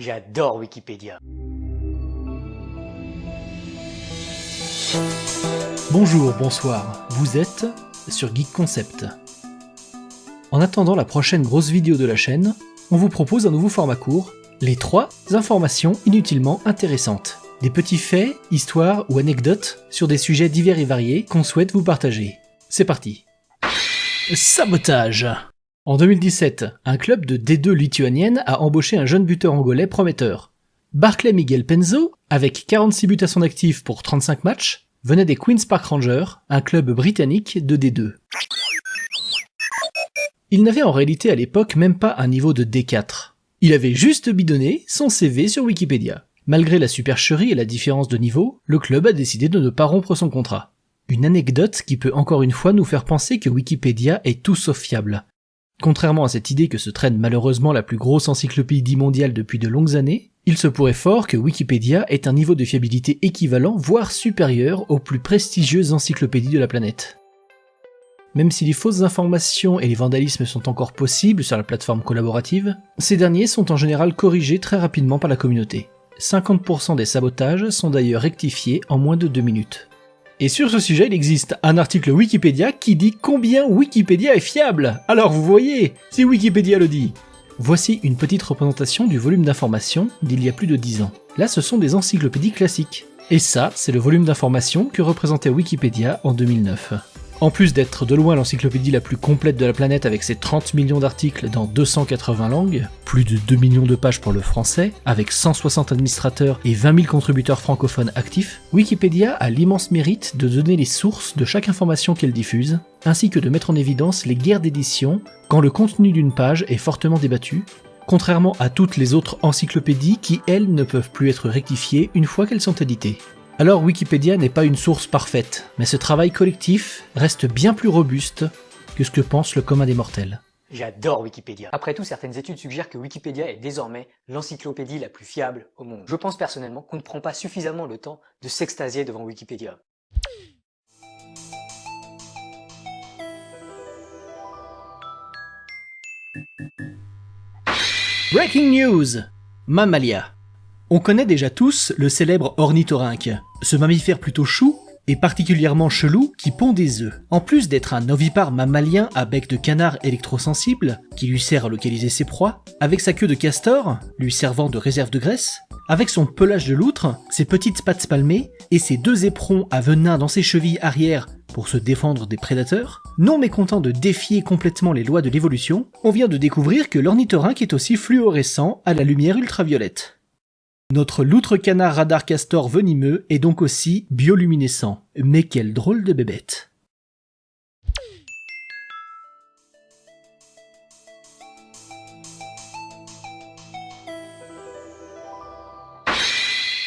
J'adore Wikipédia. Bonjour, bonsoir, vous êtes sur Geek Concept. En attendant la prochaine grosse vidéo de la chaîne, on vous propose un nouveau format court, les 3 informations inutilement intéressantes. Des petits faits, histoires ou anecdotes sur des sujets divers et variés qu'on souhaite vous partager. C'est parti. Sabotage. En 2017, un club de D2 lituanienne a embauché un jeune buteur angolais prometteur. Barclay Miguel Penzo, avec 46 buts à son actif pour 35 matchs, venait des Queen's Park Rangers, un club britannique de D2. Il n'avait en réalité à l'époque même pas un niveau de D4. Il avait juste bidonné son CV sur Wikipédia. Malgré la supercherie et la différence de niveau, le club a décidé de ne pas rompre son contrat. Une anecdote qui peut encore une fois nous faire penser que Wikipédia est tout sauf fiable. Contrairement à cette idée que se traîne malheureusement la plus grosse encyclopédie mondiale depuis de longues années, il se pourrait fort que Wikipédia ait un niveau de fiabilité équivalent, voire supérieur aux plus prestigieuses encyclopédies de la planète. Même si les fausses informations et les vandalismes sont encore possibles sur la plateforme collaborative, ces derniers sont en général corrigés très rapidement par la communauté. 50% des sabotages sont d'ailleurs rectifiés en moins de 2 minutes. Et sur ce sujet, il existe un article Wikipédia qui dit combien Wikipédia est fiable. Alors vous voyez, si Wikipédia le dit. Voici une petite représentation du volume d'informations d'il y a plus de 10 ans. Là, ce sont des encyclopédies classiques. Et ça, c'est le volume d'informations que représentait Wikipédia en 2009. En plus d'être de loin l'encyclopédie la plus complète de la planète avec ses 30 millions d'articles dans 280 langues, plus de 2 millions de pages pour le français, avec 160 administrateurs et 20 000 contributeurs francophones actifs, Wikipédia a l'immense mérite de donner les sources de chaque information qu'elle diffuse, ainsi que de mettre en évidence les guerres d'édition quand le contenu d'une page est fortement débattu, contrairement à toutes les autres encyclopédies qui, elles, ne peuvent plus être rectifiées une fois qu'elles sont éditées. Alors Wikipédia n'est pas une source parfaite, mais ce travail collectif reste bien plus robuste que ce que pense le commun des mortels. J'adore Wikipédia. Après tout, certaines études suggèrent que Wikipédia est désormais l'encyclopédie la plus fiable au monde. Je pense personnellement qu'on ne prend pas suffisamment le temps de s'extasier devant Wikipédia. Breaking news! Mammalia. On connaît déjà tous le célèbre ornithorynque, ce mammifère plutôt chou et particulièrement chelou qui pond des œufs. En plus d'être un ovipare mammalien à bec de canard électrosensible qui lui sert à localiser ses proies, avec sa queue de castor lui servant de réserve de graisse, avec son pelage de loutre, ses petites pattes palmées et ses 2 éperons à venin dans ses chevilles arrière pour se défendre des prédateurs, non mécontent de défier complètement les lois de l'évolution, on vient de découvrir que l'ornithorynque est aussi fluorescent à la lumière ultraviolette. Notre loutre-canard radar castor venimeux est donc aussi bioluminescent. Mais quelle drôle de bébête.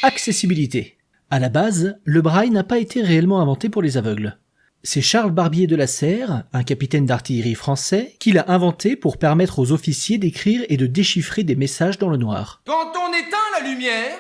Accessibilité. À la base, le braille n'a pas été réellement inventé pour les aveugles. C'est Charles Barbier de la Serre, un capitaine d'artillerie français, qui l'a inventé pour permettre aux officiers d'écrire et de déchiffrer des messages dans le noir. Quand on éteint la lumière,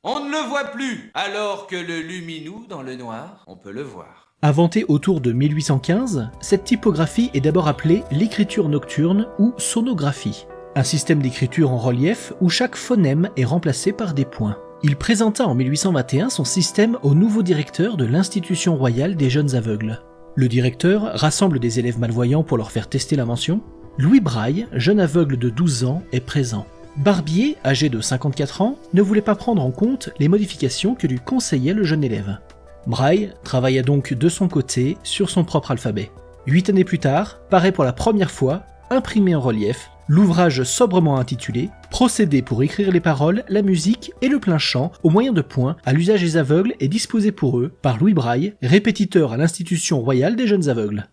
on ne le voit plus, alors que le luminou dans le noir, on peut le voir. Inventée autour de 1815, cette typographie est d'abord appelée l'écriture nocturne ou sonographie, un système d'écriture en relief où chaque phonème est remplacé par des points. Il présenta en 1821 son système au nouveau directeur de l'Institution royale des jeunes aveugles. Le directeur rassemble des élèves malvoyants pour leur faire tester l'invention. Louis Braille, jeune aveugle de 12 ans, est présent. Barbier, âgé de 54 ans, ne voulait pas prendre en compte les modifications que lui conseillait le jeune élève. Braille travailla donc de son côté sur son propre alphabet. 8 années plus tard, paraît pour la première fois, imprimé en relief, l'ouvrage sobrement intitulé « Procédé pour écrire les paroles, la musique et le plein chant au moyen de points à l'usage des aveugles et disposé pour eux par Louis Braille, répétiteur à l'Institution royale des jeunes aveugles ».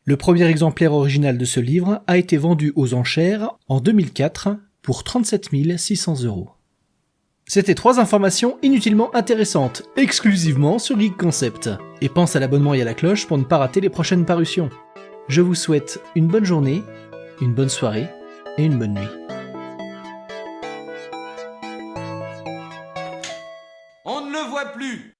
Le premier exemplaire original de ce livre a été vendu aux enchères en 2004 pour 37 600 €. C'était 3 informations inutilement intéressantes, exclusivement sur Geek Concept. Et pense à l'abonnement et à la cloche pour ne pas rater les prochaines parutions. Je vous souhaite une bonne journée, une bonne soirée et une bonne nuit. On ne le voit plus.